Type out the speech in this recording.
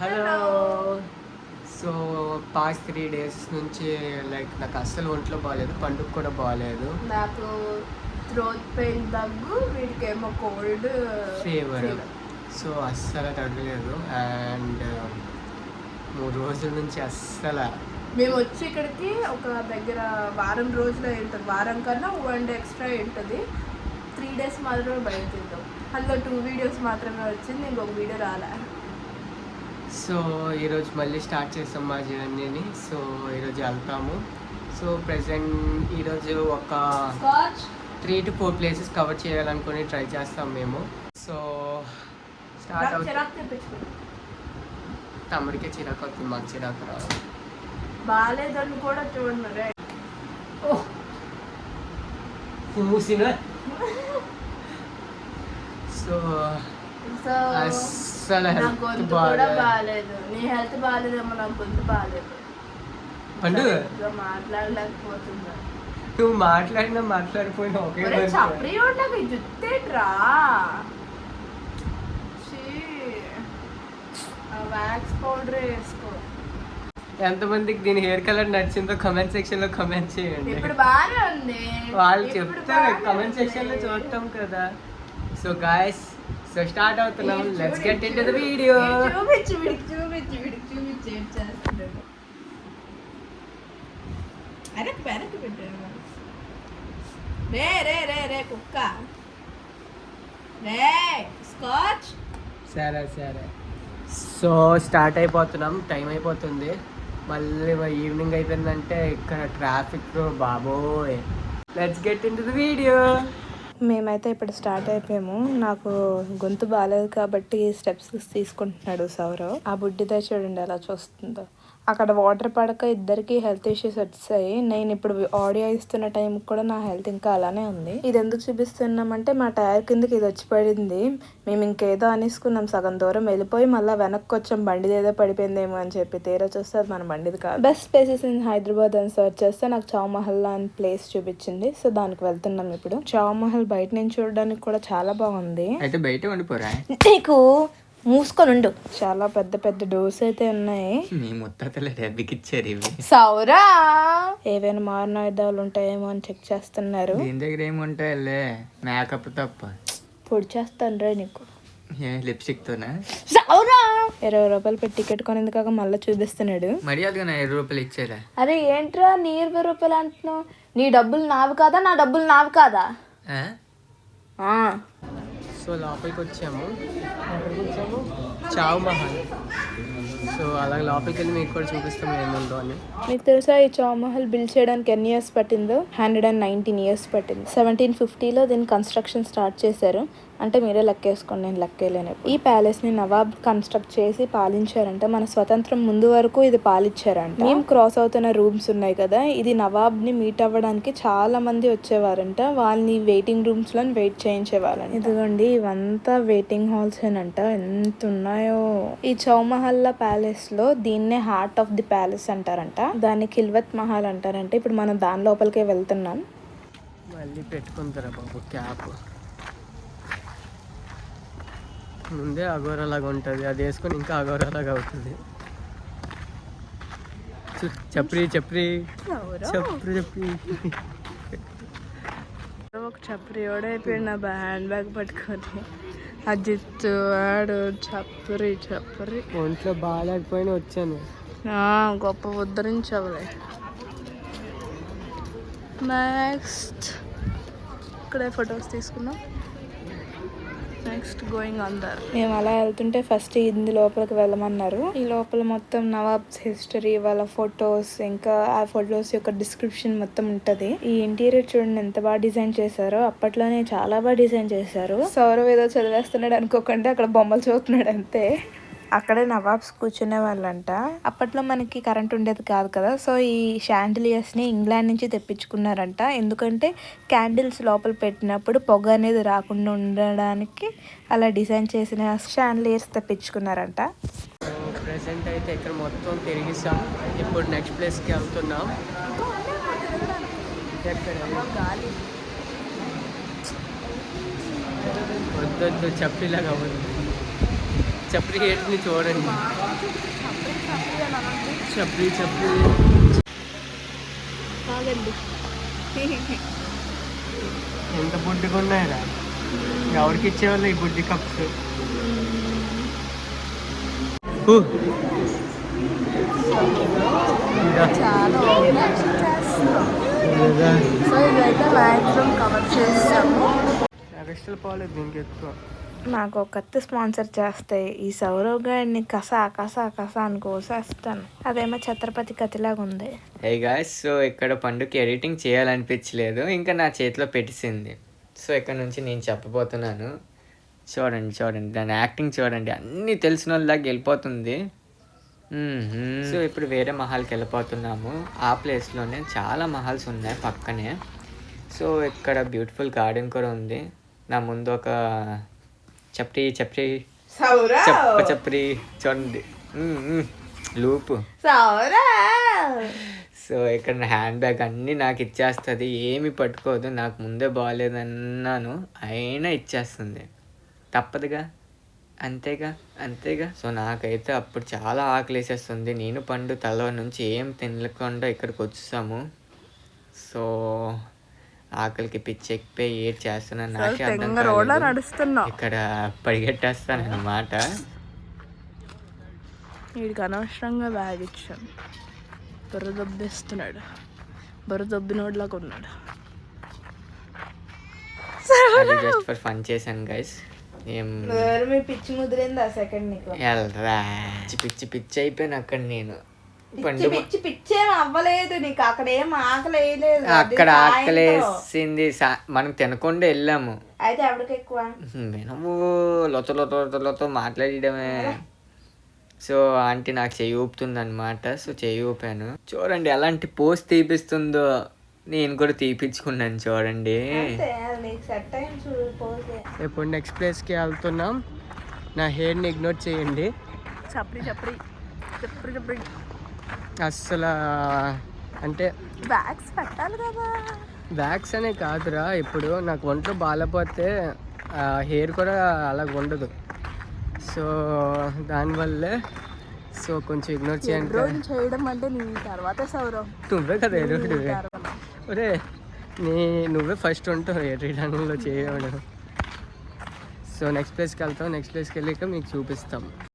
Hello. So past 3 days నుంచి like నాకు అస్సలు ఒంట్లో బాగాలేదు, పండుగ కూడా బాగాలేదు. నాకు థ్రోట్ పెయిన్, దగ్గు, వీడికేమో కోల్డ్, ఫీవర్. సో అస్సలు తగ్గలేదు. అండ్ 3 రోజుల నుంచి అస్సలు మేము వచ్చి ఇక్కడికి ఒక దగ్గర వారం రోజులు ఉంటుంది, వారం కన్నా 1 day ఎక్స్ట్రా ఉంటుంది. 3 days మాత్రమే బయట తింటాం. అందులో 2 videos మాత్రమే వచ్చింది, ఇంకొక వీడియో రాలే. సో ఈరోజు మళ్ళీ స్టార్ట్ చేస్తాం మా జర్నీని. సో ఈరోజు వెళ్తాము. సో ప్రెసెంట్ ఈరోజు ఒక 3 to 4 places కవర్ చేయాలనుకుని ట్రై చేస్తాం మేము. సో స్టార్ట్ అవుతుంది. తమ్ముడికే చిరాకు అవుతుంది, మాకు చిరాకు రాదు. బాగాలేదని కూడా చూడండి. సో అస్సలు నా గొంతు కూడా బాగాలేదు. నీ హెల్త్ బాగాలేదేమో, నా గొంతు బాగాలేదు. పండుగ మాట్లాడలేకపోతున్నా. నువ్వు మాట్లాడిపోయినా ఒకే చప్రి నాకు జుత్తేట్రా. వ్యాక్స్ పౌడర్ వేసుకో. ఎంతమందికి దీని హెయిర్ కలర్ నచ్చిందో కమెంట్ సెక్షన్ లో కమెంట్ చేయండి. ఇప్పుడు బాగానే ఉంది, వాళ్ళు చెప్తారు కమెంట్ సెక్షన్ లో చూడటం కదా. సో గాయస్, సో స్టార్ట్ అవుతున్నాం. Let's get into the video. చూపించు చూపించు ఏం చేస్తున్నాడు. వెనక్కి పెట్టాను. రే రే రే రే కుక్క రే స్కాచ్. సరే సో స్టార్ట్ అయిపోతున్నాం. టైం అయిపోతుంది. మళ్ళీ ఈవినింగ్ అయిపోయిందంటే ఇక్కడ ట్రాఫిక్ బాబోయ్. Let's get into the video. మేమైతే ఇప్పుడు స్టార్ట్ అయిపోయాము. నాకు గొంతు బాగాలేదు కాబట్టి స్టెప్స్ తీసుకుంటున్నాడు సౌరవ్. ఆ బుడ్డిదే చూడండి ఎలా చూస్తుందో. అక్కడ వాటర్ పడక ఇద్దరికి హెల్త్ ఇష్యూస్ వచ్చాయి. నేను ఇప్పుడు ఆడియో ఇస్తున్న టైం కూడా నా హెల్త్ ఇంకా అలానే ఉంది. ఇది ఎందుకు చూపిస్తున్నామంటే మా టైర్ కిందకి ఇది వచ్చి పడింది. మేము ఇంకేదో అనేసుకున్నాం, సగం దూరం వెళ్ళిపోయి మళ్ళీ వెనక్కి వచ్చాం, బండిది ఏదో పడిపోయిందేమో అని చెప్పి. తీరా చూస్తే అది మన బండిది కాదు. బెస్ట్ ప్లేసెస్ ఇన్ హైదరాబాద్ అని సర్చ్ చేస్తే నాకు చౌమహల్ అని ప్లేస్ చూపించింది. సో దానికి వెళ్తున్నాం ఇప్పుడు. చౌమహల్ బయట నుంచి చూడడానికి కూడా చాలా బాగుంది. అయితే బయట ఉండిపోరా, నీకు మూసుకొని ఉండు. చాలా పెద్ద పెద్ద డోర్స్ అయితే ఉన్నాయి. మీ ముత్తాతలు డబ్బికిచ్చారు ఇవి. సౌరా ఏవైనా మారణాయుధాలు ఉంటాయేమో అని చెక్ చేస్తున్నారు. దీని దగ్గర ఏముంటాయిలే, మేకప్ తప్ప. పొడి చేస్తాను రా నీకు. లిప్స్టిక్ తోనా? సౌరా 20 రూపాయలు పెట్టి టికెట్ కొనేది కాక మళ్ళీ చూపిస్తున్నాడు. మర్యాదగా 5 రూపాయలు ఇచ్చారా? అరే ఏంట్రా నీ 20 రూపాయలు అంటున్నావు? నీ డబ్బులు నావి కాదా, నా డబ్బులు నావి కాదా? సో లోపలికి వచ్చాము. ఎక్కడికి వచ్చాము? చౌమహల్. సో అలాగే లోపలికి వెళ్ళి మీకు కూడా చూపిస్తాం ఏముందో అని. మీకు తెలుసా ఈ చౌమహల్ బిల్డ్ చేయడానికి ఎన్ని ఇయర్స్ పట్టిందో? 119 years పట్టింది. 1750లో దీని కన్స్ట్రక్షన్ స్టార్ట్ చేశారు. అంటే మీరే లెక్కేసుకోండి, నేను లెక్కేలేను. ఈ ప్యాలెస్ ని నవాబ్ కన్స్ట్రక్ట్ చేసి పాలించారంట. మన స్వతంత్రం ముందు వరకు ఇది పాలించారంట. మేము క్రాస్ అవుతున్న రూమ్స్ ఉన్నాయి కదా, ఇది నవాబ్ ని మీట్ అవ్వడానికి చాలా మంది వచ్చేవారంట. వాళ్ళని వెయిటింగ్ రూమ్స్ లో వెయిట్ చేయించేవాళ్ళని. ఇదిగోండి ఇవంతా వెయిటింగ్ హాల్స్ ఏనంట. ఎంత ఉన్నాయో. ఈ చౌమహల్లా ప్యాలెస్ లో దీన్నే హార్ట్ ఆఫ్ ది ప్యాలెస్ అంటారంట. దాన్ని ఖిల్వత్ మహల్ అంటారంట. ఇప్పుడు మనం దాని లోపలికే వెళ్తున్నాం. మళ్ళీ పెట్టుకుంటారా బాబు క్యాప్? ముందే అఘోరలాగా ఉంటుంది, అది వేసుకొని ఇంకా అఘోరలాగా అవుతుంది. చప్రి ఒక చప్రి ఓడైపోయాడు నా హ్యాండ్ బ్యాగ్ పట్టుకొని. అజిత్ వాడు చప్రి ఒంట్లో బాగాలేకపోయినా వచ్చాను. గొప్ప ఉద్ధరించవలే. నెక్స్ట్ ఇక్కడే ఫొటోస్ తీసుకున్నాం. Next going on their. మేము అలా వెళ్తుంటే ఫస్ట్ ఇంది లోపలికి వెళ్ళమన్నారు. ఈ లోపల మొత్తం నవాబ్స్ హిస్టరీ, వాళ్ళ ఫొటోస్, ఇంకా ఆ ఫొటోస్ యొక్క డిస్క్రిప్షన్ మొత్తం ఉంటది. ఈ ఇంటీరియర్ చూడండి ఎంత బాగా డిజైన్ చేశారో. అప్పట్లోనే చాలా బాగా డిజైన్ చేశారు. సౌరవ్ ఏదో చదివేస్తున్నాడు అనుకోకుండా అక్కడ బొమ్మలు చూస్తున్నాడు అంతే. అక్కడే నవాబ్స్ కూర్చునే వాళ్ళంట. అప్పట్లో మనకి కరెంట్ ఉండేది కాదు కదా, సో ఈ షాండిలియర్స్ని ఇంగ్లాండ్ నుంచి తెప్పించుకున్నారంట. ఎందుకంటే క్యాండిల్స్ లోపల పెట్టినప్పుడు పొగ అనేది రాకుండా ఉండడానికి అలా డిజైన్ చేసిన షాండిలియర్స్ తెప్పించుకున్నారంట. ప్రెసెంట్ అయితే ఇక్కడ మొత్తం తిరిగిస్తాం. ఇప్పుడు నెక్స్ట్ ప్లేస్కి వెళ్తున్నాం. వద్దు చప్పిలాగా ఉంది. చప్రి హేట్ని చూడండి. చప్రి చప్రి కాదండి. ఎంత బుడ్డిగా ఉన్నాయరా. ఎవరికి ఇచ్చేవాళ్ళు ఈ బుడ్డి కప్స్? చాలా సో ఇదైతే మ్యాక్సిమం కవర్ చేస్తాము. నాకు ఇష్టం పోలేదు దీనికి ఎక్కువ. నాకు ఒక కత్తి స్పాన్సర్ చేస్తే ఈ సౌరవ్ గాడిని కసా కసా కసా అని కోసేస్తాను. అదేమో ఛత్రపతి కత్తిలాగా ఉంది. హే గాయ్స్, సో ఇక్కడ పండుకి ఎడిటింగ్ చేయాలనిపించలేదు, ఇంకా నా చేతిలో పెట్టేసింది. సో ఇక్కడ నుంచి నేను చెప్పబోతున్నాను. చూడండి చూడండి, దాని యాక్టింగ్ చూడండి, అన్నీ తెలిసిన వాళ్ళకి వెళ్ళిపోతుంది. సో ఇప్పుడు వేరే మహల్కి వెళ్ళిపోతున్నాము. ఆ ప్లేస్లోనే చాలా మహల్స్ ఉన్నాయి పక్కనే. సో ఇక్కడ బ్యూటిఫుల్ గార్డెన్ కూడా ఉంది. నా ముందు ఒక చప్రి చప్రి చప్రి చూడండి, లూపు. సో ఇక్కడ హ్యాండ్ బ్యాగ్ అన్నీ నాకు ఇచ్చేస్తుంది, ఏమి పట్టుకోదు. నాకు ముందే బాగాలేదన్నాను, అయినా ఇచ్చేస్తుంది. తప్పదుగా, అంతేగా అంతేగా. సో నాకైతే అప్పుడు చాలా ఆకలేసేస్తుంది. నేను పండు తల నుంచి ఏం తినకుండా ఇక్కడికి వచ్చేసాము. సో ఆకలికి పిచ్చెక్కిపోయి ఏడ్ చేస్తున్నాను. నాకే అర్థం కాలేదు. ఇక్కడ పరిగెట్టేస్తాను అన్నమాట. వీడికి అనవసరంగా బ్యాగ్ ఇచ్చాను. బుర్ర దొబ్బేస్తున్నాడు, బుర్ర దొబ్బినోడ్లాగా ఉన్నాడు. అది జస్ట్ ఫర్ ఫన్ చేశాను గైస్. ఏం పిచ్చి ముదిరింది ఆ సెకండ్ నీకు. ఎల్రా పిచ్చి పిచ్చి అయిపోయాను అక్కడ నేను. పండు పిచ్చి పిచ్చేం అవ్వలేదు నీకు, అక్కడ ఏం ఆకలి వేయలేదు. అక్కడ ఆకలేసింది, మనం తినకుండా వెళ్ళాము. అయితే ఎవరికి ఎక్కువ వినము లొత లొత లొత లొత మాట్లాడడమే. సో ఆంటీ నాకు చెయ్యి ఊపుతుంది అనమాట. సో చెయ్యి ఊపాను. చూడండి ఎలాంటి పోస్ట్ తీపిస్తుందో. నేను కూడా తీపిచ్చుకున్నాను చూడండి. ఇప్పుడు నెక్స్ట్ ప్లేస్కి వెళ్తున్నాం. నా హెయిర్ని ఇగ్నోర్ చేయండి. చప్రి చప్రి చప్రి చప్రి. అస్సలు అంటే బ్యాగ్స్ పెట్టాలి కదా. బ్యాగ్స్ అనే కాదురా, ఇప్పుడు నాకు ఒంట్లో బాగాలేకపోతే హెయిర్ కూడా అలాగ ఉండదు. సో దానివల్లే సో కొంచెం ఇగ్నోర్ చేయండి. చేయడం అంటే నీ తర్వాత సౌరవ్ నువ్వే కదా ఎరువుడివే. ఒరే నువ్వే ఫస్ట్ ఉంటావు ఎర్రీడంలో చేయడం. సో నెక్స్ట్ ప్లేస్కి వెళ్తాం. నెక్స్ట్ ప్లేస్కి వెళ్ళాక మీకు చూపిస్తాం.